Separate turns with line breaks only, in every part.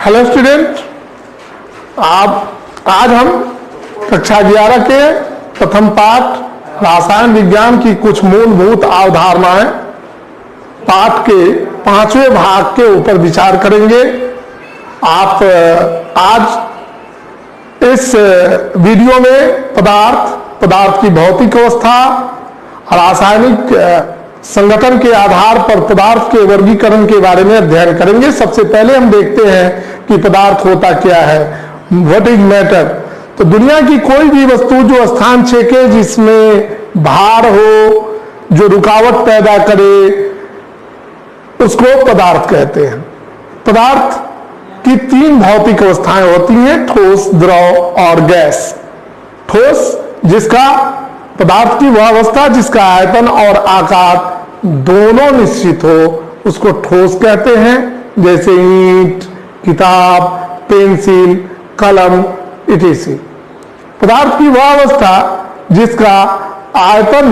Hello student, आज हम कक्षा 11 के प्रथम पाठ रसायन विज्ञान की कुछ मूलभूत अवधारणाएं पाठ के 5वें भाग के ऊपर विचार करेंगे। आप आज इस वीडियो में पदार्थ की भौतिक अवस्था, रासायनिक संगठन के आधार पर पदार्थ के वर्गीकरण के बारे में अध्ययन करेंगे। सबसे पहले हम देखते हैं कि पदार्थ होता क्या है, व्हाट इज मैटर। तो दुनिया की कोई भी वस्तु जो स्थान छेके, जिसमें भार हो, जो रुकावट पैदा करे, उसको पदार्थ कहते हैं। पदार्थ की 3 भौतिक अवस्थाएं होती हैं, ठोस, द्रव और गैस। ठोस जिसका पदार्थ की वह अवस्था जिसका आयतन और आकार दोनों निश्चित हो, उसको ठोस कहते हैं, जैसे ईंट, किताब, पेंसिल, कलम इत्यादि। पदार्थ की वह अवस्था जिसका आयतन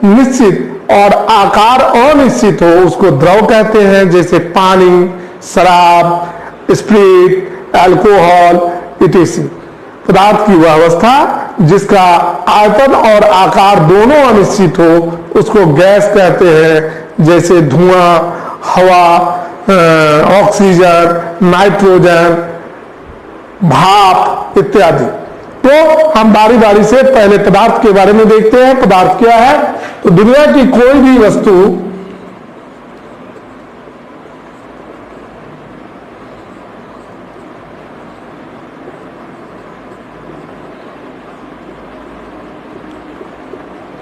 निश्चित और आकार अनिश्चित हो, उसको द्रव कहते हैं, जैसे पानी, शराब, स्प्रिट, अल्कोहल इत्यादि। पदार्थ की वह अवस्था जिसका आयतन और आकार दोनों अनिश्चित हो, उसको गैस कहते हैं, जैसे धुआं, हवा, ऑक्सीजन, नाइट्रोजन, भाप इत्यादि। तो हम बारी बारी से पहले पदार्थ के बारे में देखते हैं। पदार्थ क्या है? तो दुनिया की कोई भी वस्तु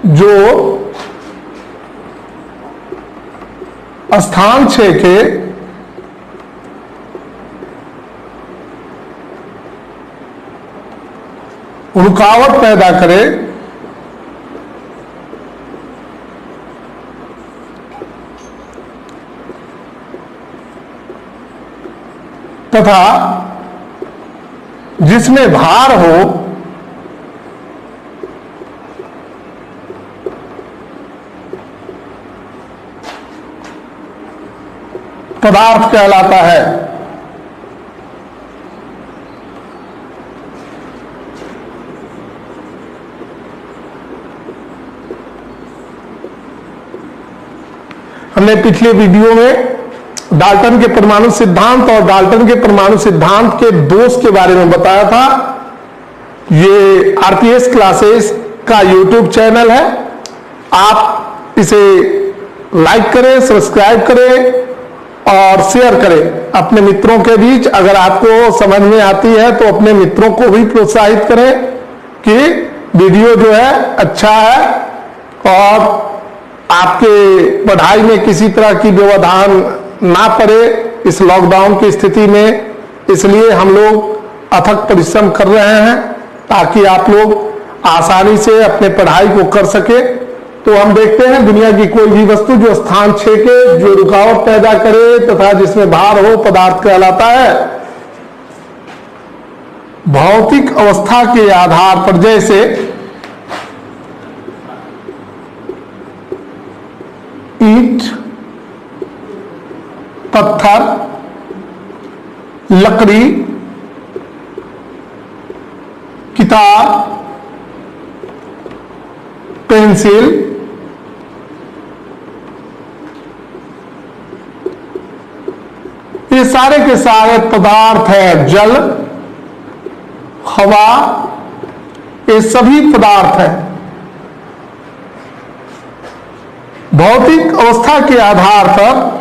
जो स्थान छेके, रुकावट पैदा करे, तथा जिसमें भार हो, पदार्थ कहलाता है। हमने पिछले वीडियो में डाल्टन के परमाणु सिद्धांत और डाल्टन के परमाणु सिद्धांत के दोष के बारे में बताया था। ये आरपीएस क्लासेस का यूट्यूब चैनल है, आप इसे लाइक करें, सब्सक्राइब करें और शेयर करें अपने मित्रों के बीच। अगर आपको समझ में आती है तो अपने मित्रों को भी प्रोत्साहित करें कि वीडियो जो है अच्छा है और आपके पढ़ाई में किसी तरह की व्यवधान ना पड़े इस लॉकडाउन की स्थिति में। इसलिए हम लोग अथक परिश्रम कर रहे हैं ताकि आप लोग आसानी से अपने पढ़ाई को कर सके। तो हम देखते हैं दुनिया की कोई भी वस्तु जो स्थान छेके, जो रुकावट पैदा करे तथा जिसमें भार हो, पदार्थ कहलाता है। भौतिक अवस्था के आधार पर, जैसे ईंट, पत्थर, लकड़ी, किताब, पेंसिल, ये सारे के सारे पदार्थ है। जल, हवा, ये सभी पदार्थ हैं। भौतिक अवस्था के आधार पर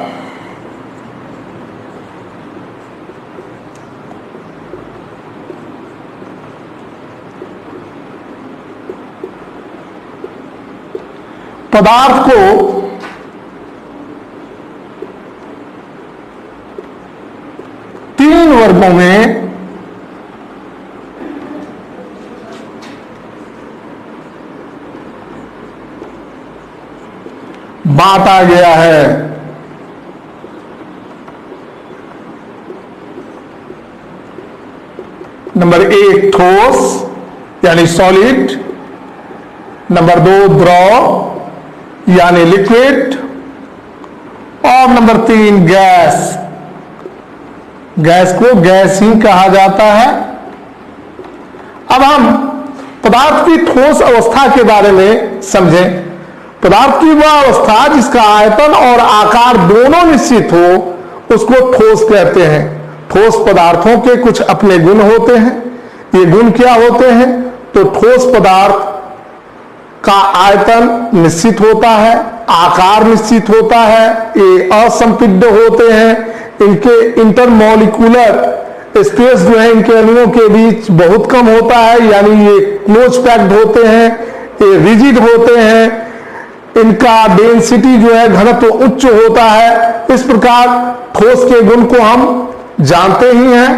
पदार्थ को तीन वर्गों में बांटा गया है। नंबर 1 ठोस यानी सॉलिड, नंबर 2 द्रव यानी लिक्विड और नंबर 3 गैस गैस को गैस ही कहा जाता है। अब हम पदार्थ की ठोस अवस्था के बारे में समझें। पदार्थ की वह अवस्था जिसका आयतन और आकार दोनों निश्चित हो उसको ठोस कहते हैं। ठोस पदार्थों के कुछ अपने गुण होते हैं। ये गुण क्या होते हैं? तो ठोस पदार्थ का आयतन निश्चित होता है, आकार निश्चित होता है, ये असंपिड्ड होते हैं, इनके इंटरमॉलिक्यूलर स्पेस जो है इनके अणुओं के बीच बहुत कम होता है, यानी ये क्लोज पैक्ड होते हैं, ये रिजिड होते हैं, इनका डेंसिटी जो है घनत्व उच्च होता है। इस प्रकार ठोस के गुण को हम जानते ही हैं।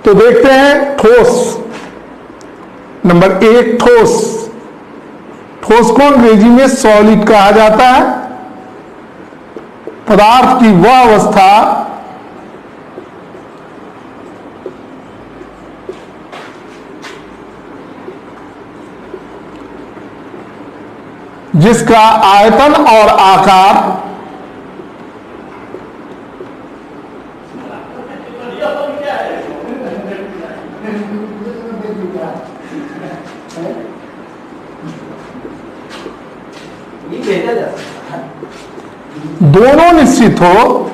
तो देखते हैं ठोस। नंबर 1 ठोस। ठोस को अंग्रेजी में सॉलिड कहा जाता है। पदार्थ की वह अवस्था जिसका आयतन और आकार दोनों निश्चित हो,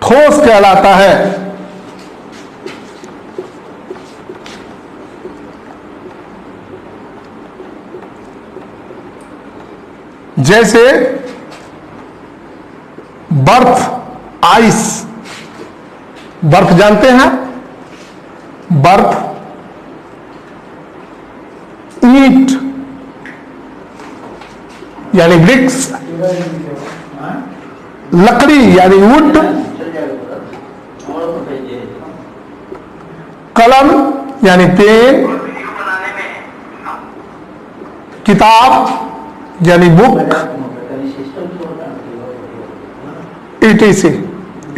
ठोस कहलाता है। जैसे बर्फ, आइस। बर्फ जानते हैं? बर्फ, ईंट यानी ब्रिक्स, लकड़ी यानी वुड, कलम यानी पेन, किताब यानी बुक, इटीसी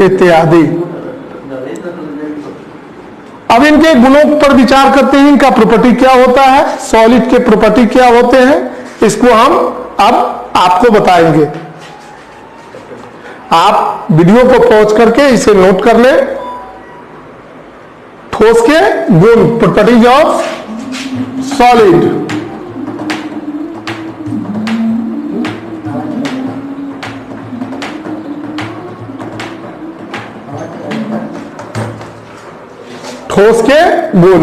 इत्यादि। अब इनके गुणों पर विचार करते हैं, इनका प्रॉपर्टी क्या होता है, सॉलिड के प्रॉपर्टी क्या होते हैं, इसको हम अब आपको बताएंगे। आप वीडियो को पॉज करके इसे नोट कर लें। ठोस के गुण, प्रॉपर्टीज ऑफ सॉलिड। ठोस के गुण।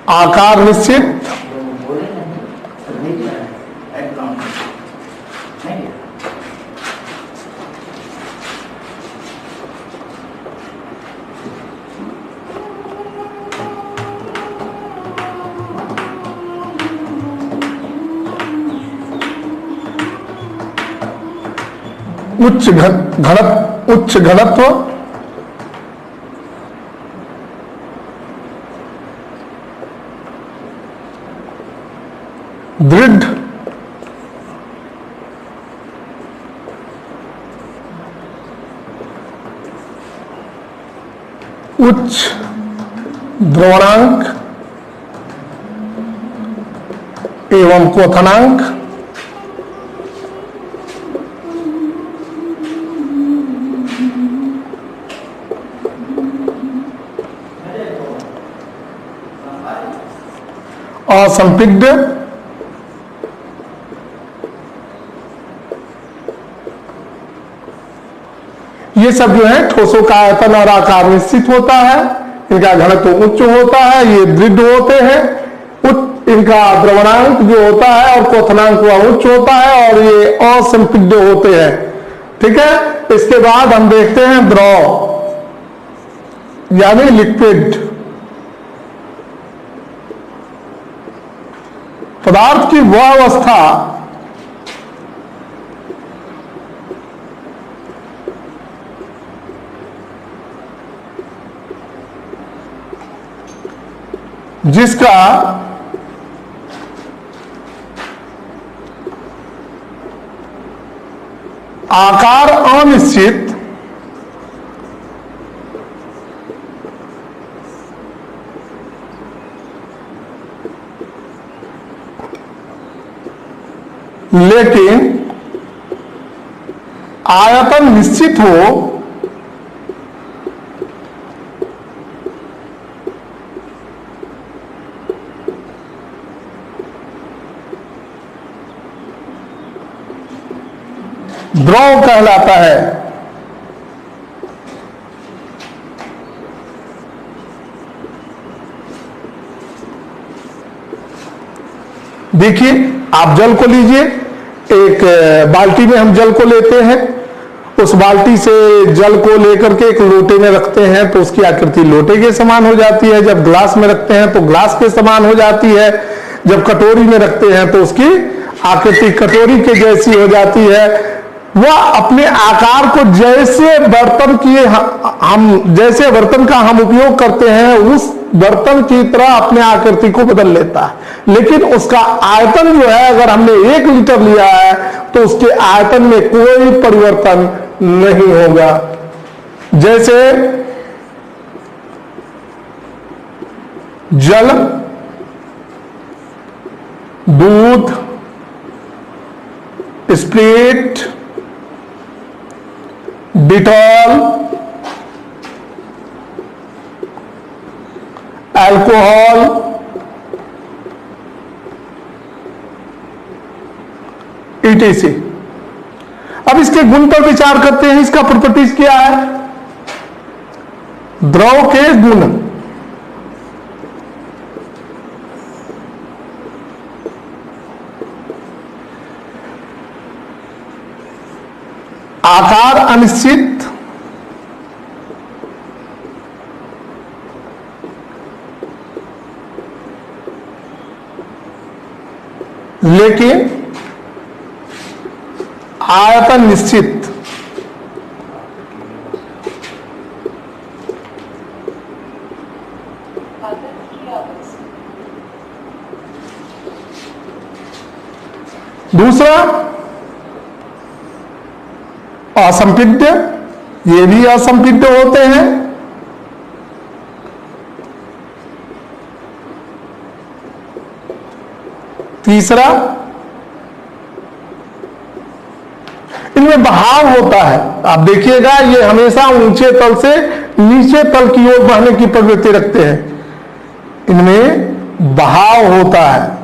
आकार निश्चित, उच्च घनत्व, दृढ़, उच्च द्रवणांक एवं क्वथनांक, असंपिग्ध, ये सब जो है ठोसों का आयतन और आकार निश्चित होता है, इनका घनत्व उच्च होता है, ये दृढ़ होते हैं, इनका द्रवणांक जो होता है और क्वथनांक वह उच्च होता है और ये असंपिग्ध होते हैं। ठीक है। इसके बाद हम देखते हैं द्रव यानी लिक्विड। पदार्थ की वह अवस्था जिसका आकार अनिश्चित लेकिन आयतन निश्चित हो द्रव कहलाता है। देखिए, आप जल को लीजिए, एक बाल्टी में हम जल को लेते हैं, उस बाल्टी से जल को लेकर के एक लोटे में रखते हैं तो उसकी आकृति लोटे के समान हो जाती है। जब ग्लास में रखते हैं तो ग्लास के समान हो जाती है। जब कटोरी में रखते हैं तो उसकी आकृति कटोरी के जैसी हो जाती है। वह अपने आकार को जैसे बर्तन की जैसे बर्तन का हम उपयोग करते हैं उस बर्तन की तरह अपने आकृति को बदल लेता है। लेकिन उसका आयतन जो है, अगर हमने 1 लीटर लिया है तो उसके आयतन में कोई परिवर्तन नहीं होगा। जैसे जल, दूध, स्प्रिट, डिटॉल, अल्कोहल, ईटीसी। अब इसके गुण पर विचार करते हैं। इसका प्रॉपर्टीज क्या है? द्रव के गुण, आकार अनिश्चित, लेकिन आयतन निश्चित। दूसरा असंपिड्य, ये भी असंपिड्य होते हैं। तीसरा, इनमें बहाव होता है। आप देखिएगा, ये हमेशा ऊंचे तल से नीचे तल की ओर बहने की प्रवृत्ति रखते हैं। इनमें बहाव होता है।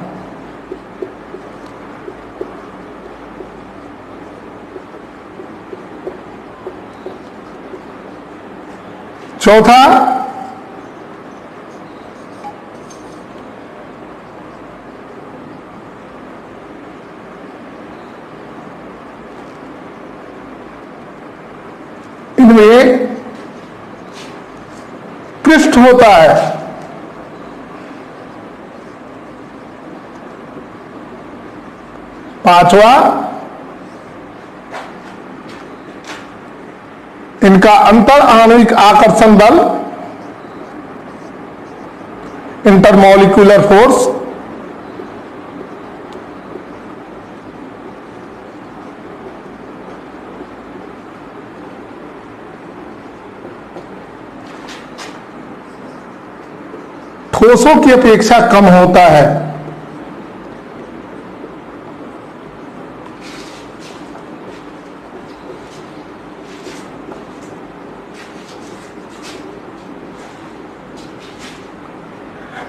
चौथा, इनमें पृष्ठ होता है। पांचवा, इनका अंतर आणविक आकर्षण बल, इंटरमॉलिक्यूलर फोर्स। ठोसों की अपेक्षा कम होता है।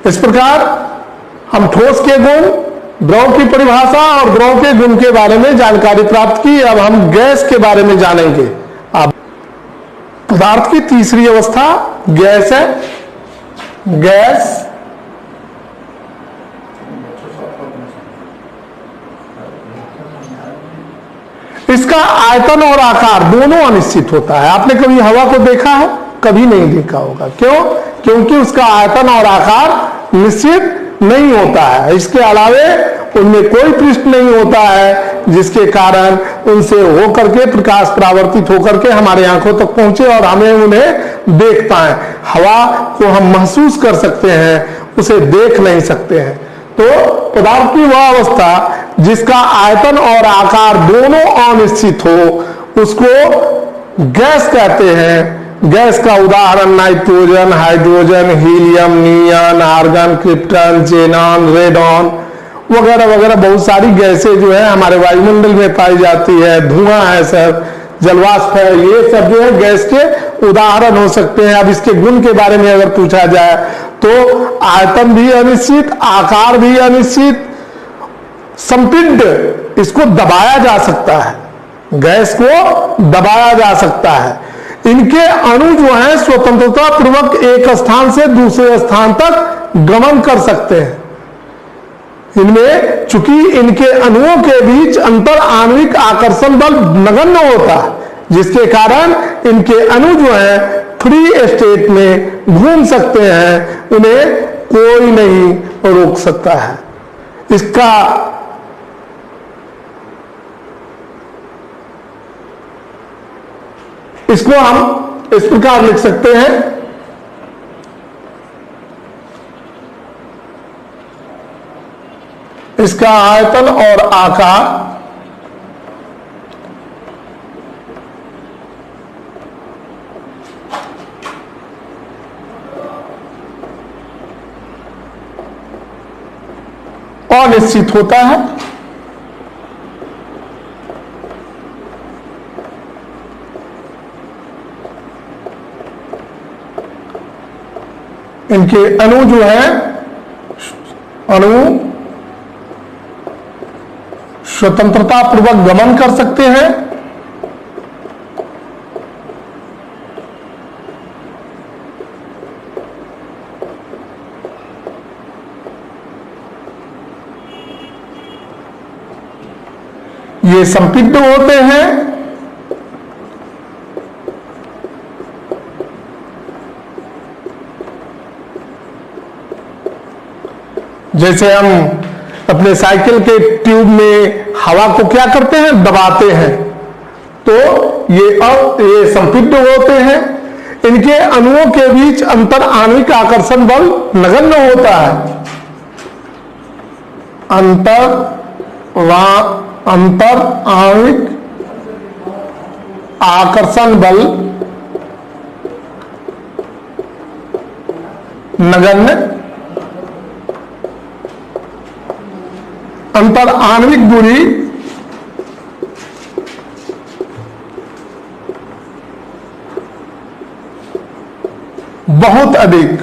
इस प्रकार हम ठोस के गुण, द्रव की परिभाषा और द्रव के गुण के बारे में जानकारी प्राप्त की। अब हम गैस के बारे में जानेंगे। अब पदार्थ की तीसरी अवस्था गैस है। गैस इसका आयतन और आकार दोनों अनिश्चित होता है। आपने कभी हवा को देखा है? कभी नहीं देखा होगा। क्यों? क्योंकि उसका आयतन और आकार निश्चित नहीं होता है। इसके अलावे उनमें कोई पृष्ठ नहीं होता है जिसके कारण उनसे होकर के प्रकाश परावर्तित होकर के हमारे आंखों तक पहुंचे और हमें उन्हें देख पाए। हवा को हम महसूस कर सकते हैं, उसे देख नहीं सकते हैं। तो पदार्थ की वह अवस्था जिसका आयतन और आकार दोनों अनिश्चित हो उसको गैस कहते हैं। गैस का उदाहरण nitrogen, hydrogen, helium, neon, argon, krypton, xenon, radon वगैरह वगैरह बहुत सारी गैसें जो है हमारे वायुमंडल में पाई जाती है, धुआं है सर, जलवाष्प है, ये सब जो है गैस के उदाहरण हो सकते हैं। अब इसके गुण के बारे में अगर पूछा जाए तो आयतन भी अनिश्चित, आकार भी अनिश्चित, संपिंड, इसको दबाया जा सकता है, गैस को दबाया जा सकता है। इनके अणु जो हैं स्वतंत्रता पूर्वक एक स्थान से दूसरे स्थान तक गमन कर सकते हैं। इनमें चूंकि इनके अणुओं के बीच अंतर आणविक आकर्षण बल नगण्य होता है, जिसके कारण इनके अणु जो है फ्री स्टेट में घूम सकते हैं, उन्हें कोई नहीं रोक सकता है। इसको हम इस प्रकार लिख सकते हैं, इसका आयतन और आकार अनिश्चित होता है। इनके अणु जो है, अणु स्वतंत्रता पूर्वक गमन कर सकते हैं। ये संपिग्ध होते हैं। जैसे हम अपने साइकिल के ट्यूब में हवा को क्या करते हैं, दबाते हैं, तो ये संपिग्ध होते हैं। इनके अणुओं के बीच अंतर आणविक आकर्षण बल नगण्य होता है। अंतर आणविक आकर्षण बल नगण्य, अंतर आणविक दूरी बहुत अधिक।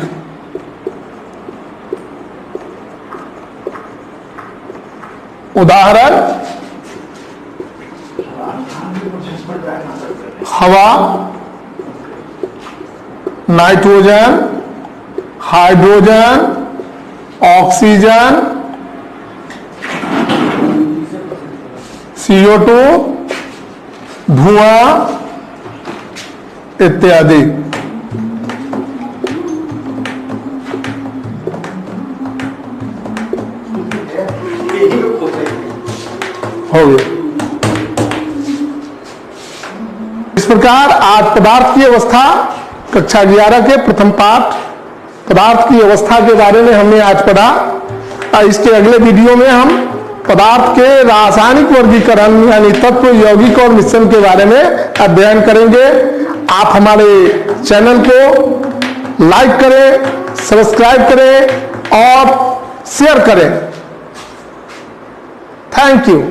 उदाहरण, हवा, नाइट्रोजन, हाइड्रोजन, ऑक्सीजन, CO2, धुआं इत्यादि। हो गया। इस प्रकार आज पदार्थ की अवस्था कक्षा 11 के प्रथम पाठ पदार्थ की अवस्था के बारे में हमने आज पढ़ा। इसके अगले वीडियो में हम पदार्थ के रासायनिक वर्गीकरण यानी तत्व, यौगिक और मिश्रण के बारे में अध्ययन करेंगे। आप हमारे चैनल को लाइक करें, सब्सक्राइब करें और शेयर करें। Thank you.